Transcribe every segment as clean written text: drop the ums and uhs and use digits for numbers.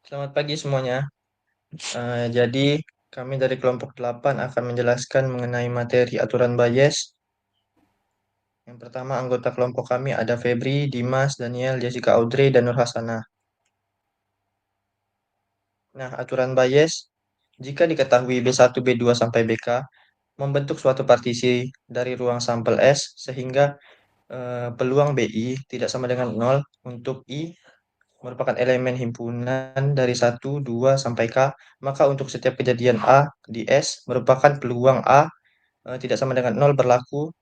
Selamat pagi semuanya. Jadi, kami dari kelompok 8 akan menjelaskan mengenai materi aturan Bayes. Yang pertama, anggota kelompok kami ada Febri, Dimas, Daniel, Jessica Audrey, dan Nur Hasanah. Nah, aturan Bayes, jika diketahui B1, B2, sampai BK, membentuk suatu partisi dari ruang sampel S, sehingga peluang BI tidak sama dengan 0 untuk I merupakan elemen himpunan dari 1, 2, sampai K, maka untuk setiap kejadian A di S merupakan peluang A tidak sama dengan 0 berlaku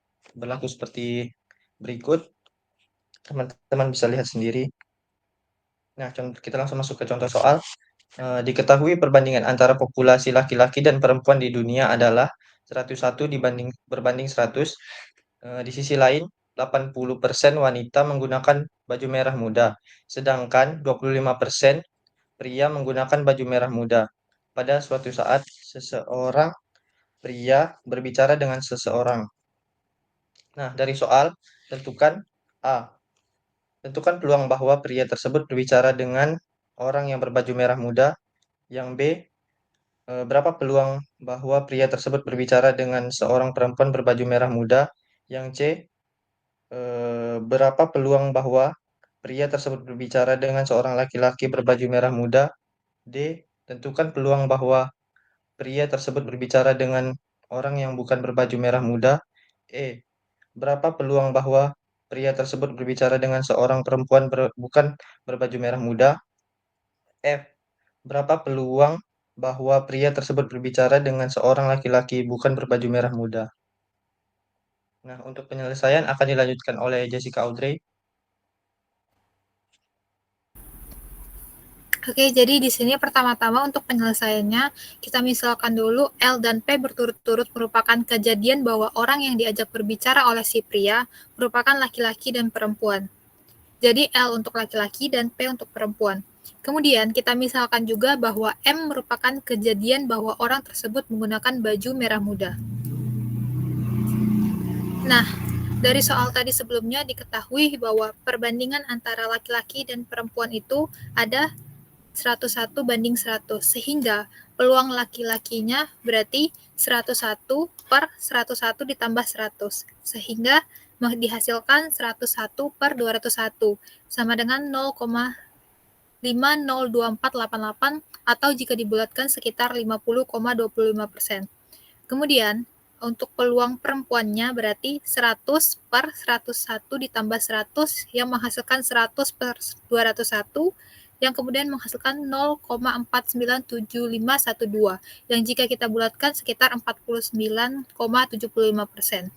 seperti berikut. Teman-teman bisa lihat sendiri. Nah, kita langsung masuk ke contoh soal. Diketahui perbandingan antara populasi laki-laki dan perempuan di dunia adalah 101 berbanding 100. Di sisi lain, 80% wanita menggunakan baju merah muda, sedangkan 25% pria menggunakan baju merah muda. Pada suatu saat, seseorang pria berbicara dengan seseorang. Nah, dari soal, tentukan A. Tentukan peluang bahwa pria tersebut berbicara dengan orang yang berbaju merah muda. Yang B, berapa peluang bahwa pria tersebut berbicara dengan seorang perempuan berbaju merah muda. Yang C, berapa peluang bahwa pria tersebut berbicara dengan seorang laki-laki berbaju merah muda. D, tentukan peluang bahwa pria tersebut berbicara dengan orang yang bukan berbaju merah muda. E, berapa peluang bahwa pria tersebut berbicara dengan seorang perempuan bukan berbaju merah muda? F, berapa peluang bahwa pria tersebut berbicara dengan seorang laki-laki bukan berbaju merah muda? Nah, untuk penyelesaian akan dilanjutkan oleh Jessica Audrey. Oke, jadi di sini pertama-tama untuk penyelesaiannya, kita misalkan dulu L dan P berturut-turut merupakan kejadian bahwa orang yang diajak berbicara oleh si pria merupakan laki-laki dan perempuan. Jadi L untuk laki-laki dan P untuk perempuan. Kemudian kita misalkan juga bahwa M merupakan kejadian bahwa orang tersebut menggunakan baju merah muda. Nah, dari soal tadi sebelumnya diketahui bahwa perbandingan antara laki-laki dan perempuan itu ada 101 banding 100, sehingga peluang laki-lakinya berarti 101 per 101 ditambah 100, sehingga dihasilkan 101 per 201, sama dengan 0,502488, atau jika dibulatkan sekitar 50,25%. Kemudian, untuk peluang perempuannya berarti 100 per 101 ditambah 100 yang menghasilkan 100 per 201 yang kemudian menghasilkan 0,497512 yang jika kita bulatkan sekitar 49,75%.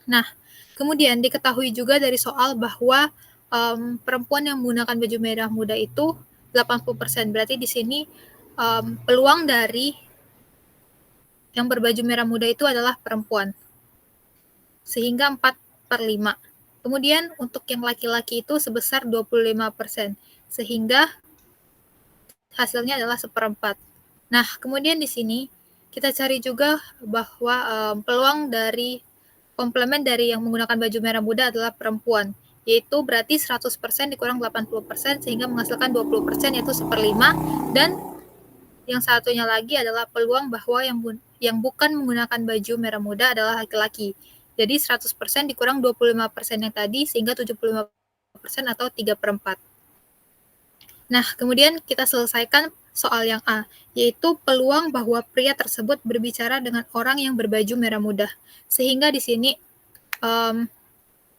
Nah, kemudian diketahui juga dari soal bahwa perempuan yang menggunakan baju merah muda itu 80%. Berarti di sini peluang dari yang berbaju merah muda itu adalah perempuan, sehingga 4 per 5. Kemudian untuk yang laki-laki itu sebesar 25%, sehingga hasilnya adalah seperempat. Nah, kemudian di sini kita cari juga bahwa peluang dari komplement dari yang menggunakan baju merah muda adalah perempuan, yaitu berarti 100% dikurang 80% sehingga menghasilkan 20%, yaitu 1/5. Dan yang satunya lagi adalah peluang bahwa yang bukan menggunakan baju merah muda adalah laki-laki. Jadi 100% dikurang 25% yang tadi, sehingga 75% atau 3/4. Nah, kemudian kita selesaikan soal yang A, yaitu peluang bahwa pria tersebut berbicara dengan orang yang berbaju merah muda. Sehingga di sini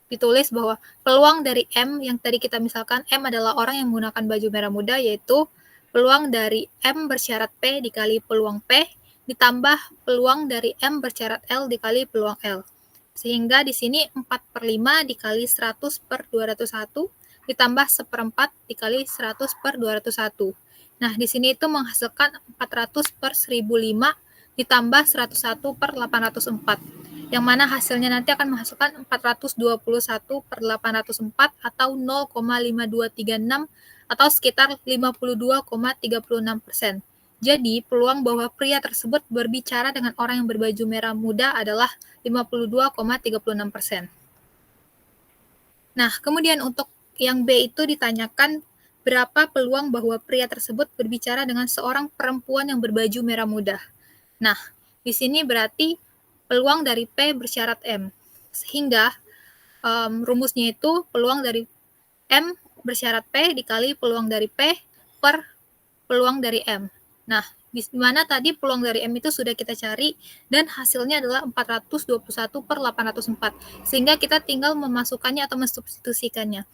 ditulis bahwa peluang dari M yang tadi kita misalkan M adalah orang yang menggunakan baju merah muda, yaitu peluang dari M bersyarat P dikali peluang P ditambah peluang dari M bersyarat L dikali peluang L. Sehingga di sini 4/5 dikali 100 per 201 ditambah 1/4 dikali 100 per 201. Nah, di sini itu menghasilkan 400 per 1005 ditambah 101 per 804. Yang mana hasilnya nanti akan menghasilkan 421 per 804 atau 0,5236 atau sekitar 52,36%. Jadi, peluang bahwa pria tersebut berbicara dengan orang yang berbaju merah muda adalah 52,36%. Nah, kemudian untuk yang B itu ditanyakan berapa peluang bahwa pria tersebut berbicara dengan seorang perempuan yang berbaju merah muda. Nah, di sini berarti peluang dari P bersyarat M. Sehingga rumusnya itu peluang dari M bersyarat P dikali peluang dari P per peluang dari M. Nah, di mana tadi peluang dari M itu sudah kita cari dan hasilnya adalah 421 per 804. Sehingga kita tinggal memasukkannya atau mensubstitusikannya.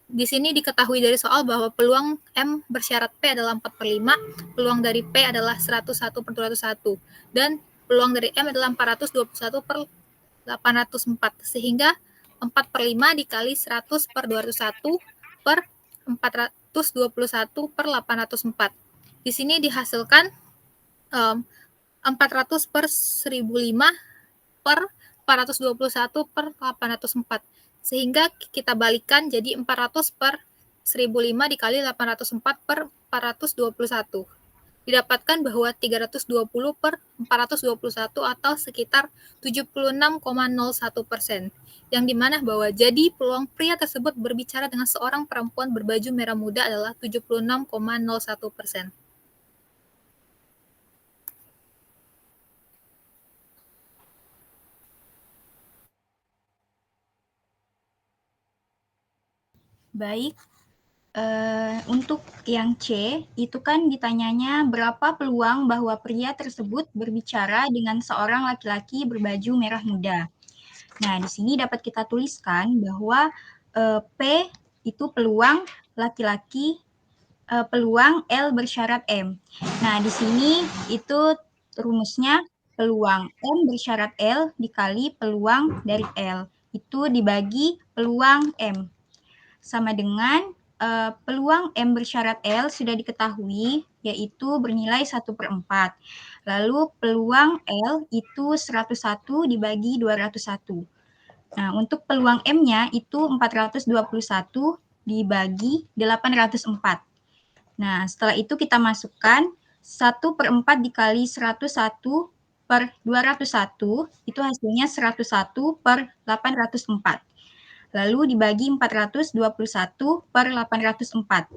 Di sini diketahui dari soal bahwa peluang M bersyarat P adalah 4 per 5, peluang dari P adalah 101 per 201, dan peluang dari M adalah 421 per 804, sehingga 4 per 5 dikali 100 per 201 per 421 per 804. Di sini dihasilkan 400 per 1005 per 421 per 804. Sehingga kita balikan jadi 400 per 1005 dikali 804 per 421. Didapatkan bahwa 320 per 421 atau sekitar 76,01%. Yang dimana bahwa jadi peluang pria tersebut berbicara dengan seorang perempuan berbaju merah muda adalah 76,01%. Baik, untuk yang C, itu kan ditanyanya berapa peluang bahwa pria tersebut berbicara dengan seorang laki-laki berbaju merah muda. Nah, di sini dapat kita tuliskan bahwa P itu peluang laki-laki, peluang L bersyarat M. Nah, di sini itu rumusnya peluang M bersyarat L dikali peluang dari L. Itu dibagi peluang M. Sama dengan peluang M bersyarat L sudah diketahui, yaitu bernilai 1/4. Lalu peluang L itu 101 dibagi 201. Nah, untuk peluang M-nya itu 421 dibagi 804. Nah, setelah itu kita masukkan 1/4 dikali 101 per 201, itu hasilnya 101 per 804. Lalu dibagi 421 per 804.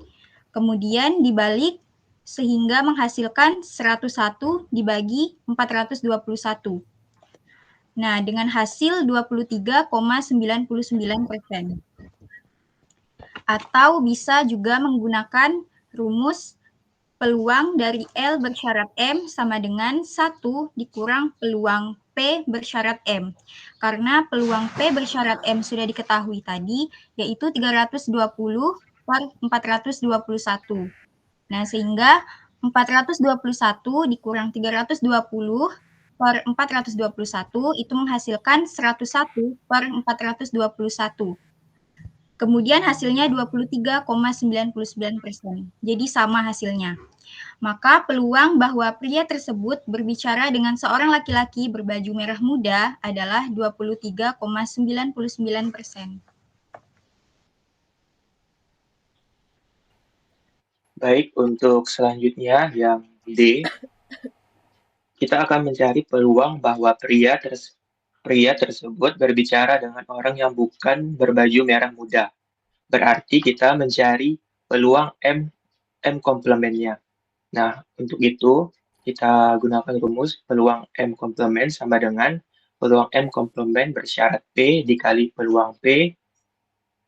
Kemudian dibalik sehingga menghasilkan 101 dibagi 421. Nah, dengan hasil 23,99%. Atau bisa juga menggunakan rumus peluang dari L bersyarat M sama dengan 1 dikurang peluang P bersyarat M. Karena peluang P bersyarat M sudah diketahui tadi, yaitu 320 per 421. Nah, sehingga 421 dikurang 320 per 421 itu menghasilkan 101 per 421. Kemudian hasilnya 23,99%. Jadi sama hasilnya. Maka peluang bahwa pria tersebut berbicara dengan seorang laki-laki berbaju merah muda adalah 23,99%. Baik, untuk selanjutnya yang D, kita akan mencari peluang bahwa pria tersebut berbicara dengan orang yang bukan berbaju merah muda. Berarti kita mencari peluang M komplementnya. Nah, untuk itu kita gunakan rumus peluang M komplement sama dengan peluang M komplement bersyarat P dikali peluang P,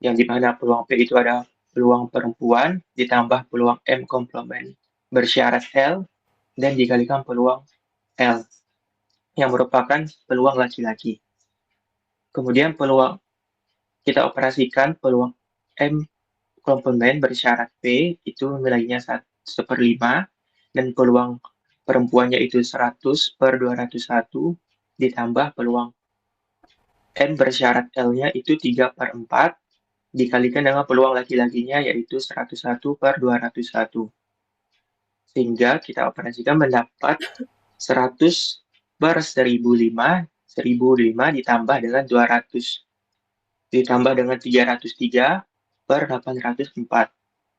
yang dimana peluang P itu ada peluang perempuan ditambah peluang M komplement bersyarat L dan dikalikan peluang L yang merupakan peluang laki-laki. Kemudian peluang kita operasikan peluang M komplement bersyarat P itu nilainya 1/5 dan peluang perempuannya itu 100 per 201 ditambah peluang M bersyarat L-nya itu 3/4 dikalikan dengan peluang laki-lakinya yaitu 101 per 201. Sehingga kita operasikan mendapat 100 per 1005 ditambah dengan 200 ditambah dengan 303 per 804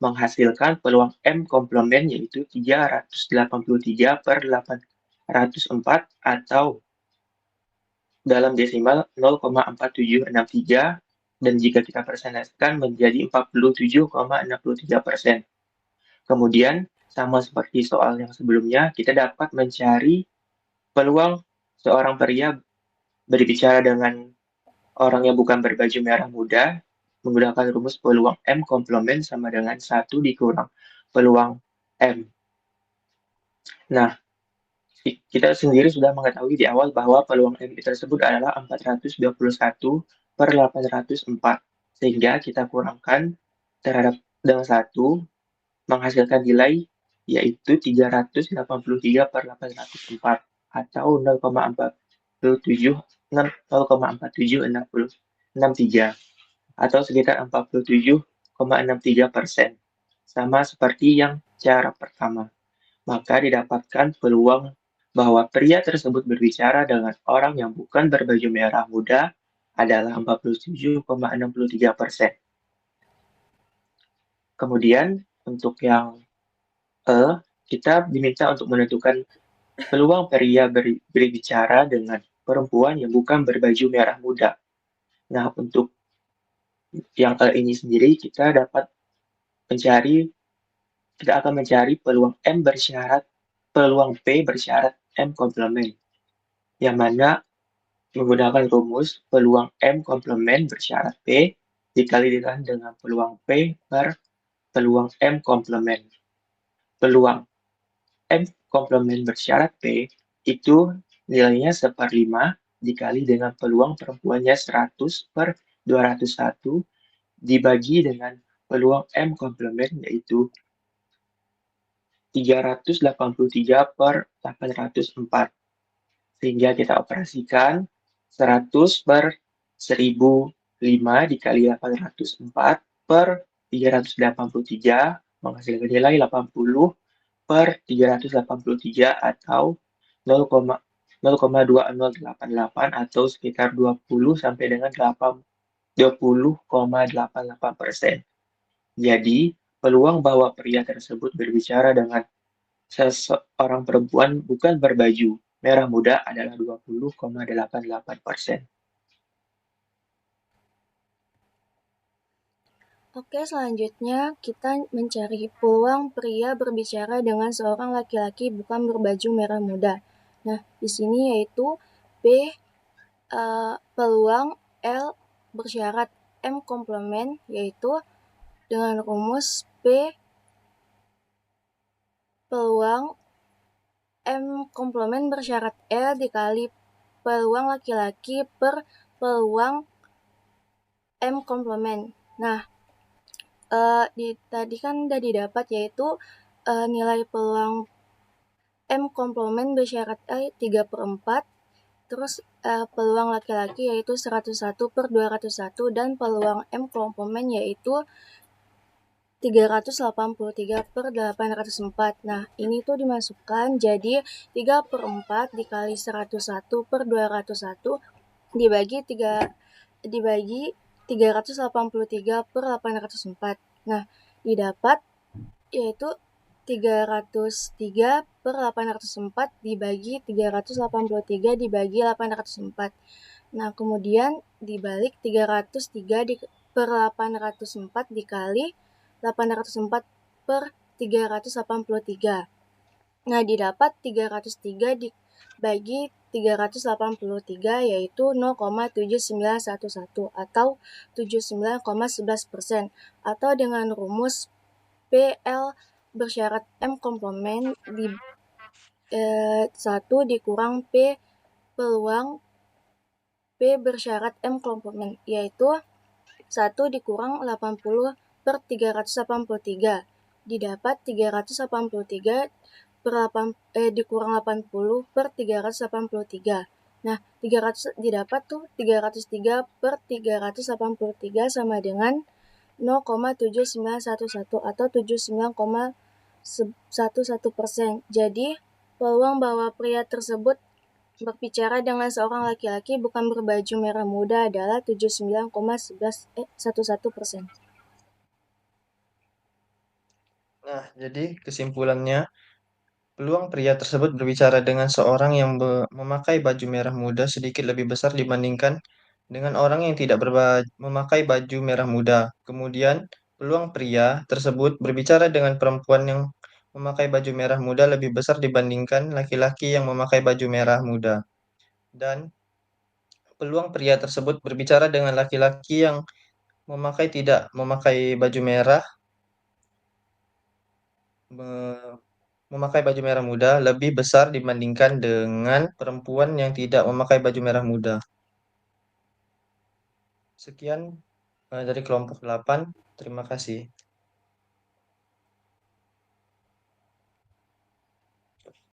menghasilkan peluang M komplement yaitu 383 per 804 atau dalam desimal 0,4763 dan jika kita persentaskan menjadi 47,63%. Kemudian, sama seperti soal yang sebelumnya, kita dapat mencari peluang seorang pria berbicara dengan orang yang bukan berbaju merah muda menggunakan rumus peluang M komplement sama dengan 1 dikurang peluang M. Nah, kita sendiri sudah mengetahui di awal bahwa peluang M tersebut adalah 421 per 804. Sehingga kita kurangkan terhadap dengan 1 menghasilkan nilai yaitu 383 per 804 atau 0,4763 atau sekitar 47,63%. Sama seperti yang cara pertama. Maka didapatkan peluang bahwa pria tersebut berbicara dengan orang yang bukan berbaju merah muda adalah 47,63%. Kemudian untuk yang kita diminta untuk menentukan peluang pria berbicara dengan perempuan yang bukan berbaju merah muda. Nah, untuk yang ini sendiri kita akan mencari peluang P bersyarat M komplement, yang mana menggunakan rumus peluang M komplement bersyarat P dikalikan dengan peluang P per peluang M komplement. Peluang M komplement bersyarat P itu nilainya 1/5 dikali dengan peluang perempuannya 100 per 201 dibagi dengan peluang M komplement yaitu 383 per 804. Sehingga kita operasikan 100 per 1005 dikali 804 per 383 menghasilkan nilai 80 per 383 atau 0,2088 atau sekitar 20 sampai dengan 20,88%. Jadi, peluang bahwa pria tersebut berbicara dengan seseorang perempuan bukan berbaju merah muda adalah 20,88%. Oke, selanjutnya kita mencari peluang pria berbicara dengan seorang laki-laki bukan berbaju merah muda. Nah, di sini yaitu P peluang L bersyarat M komplement, yaitu dengan rumus P peluang M komplement bersyarat L dikali peluang laki-laki per peluang M komplement. Nah, tadi kan udah didapat yaitu nilai peluang M komplement bersyarat 3/4, terus peluang laki-laki yaitu 101 per 201 dan peluang M komplement yaitu 383 per 804. Nah, ini tuh dimasukkan jadi 3/4 dikali 101 per 201 dibagi 383 per 804. Nah, didapat yaitu 303 per 804 dibagi 383 dibagi 804. Nah, kemudian dibalik 303 per 804 dikali 804 per 383. Nah, didapat 303 dibagi 383 yaitu 0,7911 atau 79,11%, atau dengan rumus PL bersyarat M komplement di 1 dikurang P peluang P bersyarat M komplement yaitu 1 dikurang 80 per 383 didapat 383 per dikurang 80 per 383. Nah, 300 didapat tuh 303 per 383 sama dengan 0,7911 atau 79,11%. Jadi, peluang bahwa pria tersebut berbicara dengan seorang laki-laki bukan berbaju merah muda adalah 79,11%. Nah, jadi kesimpulannya, peluang pria tersebut berbicara dengan seorang yang memakai baju merah muda sedikit lebih besar dibandingkan dengan orang yang tidak memakai baju merah muda. Kemudian, peluang pria tersebut berbicara dengan perempuan yang memakai baju merah muda lebih besar dibandingkan laki-laki yang memakai baju merah muda. Dan peluang pria tersebut berbicara dengan laki-laki yang tidak memakai baju merah, memakai baju merah muda lebih besar dibandingkan dengan perempuan yang tidak memakai baju merah muda. Sekian dari kelompok 8. Terima kasih.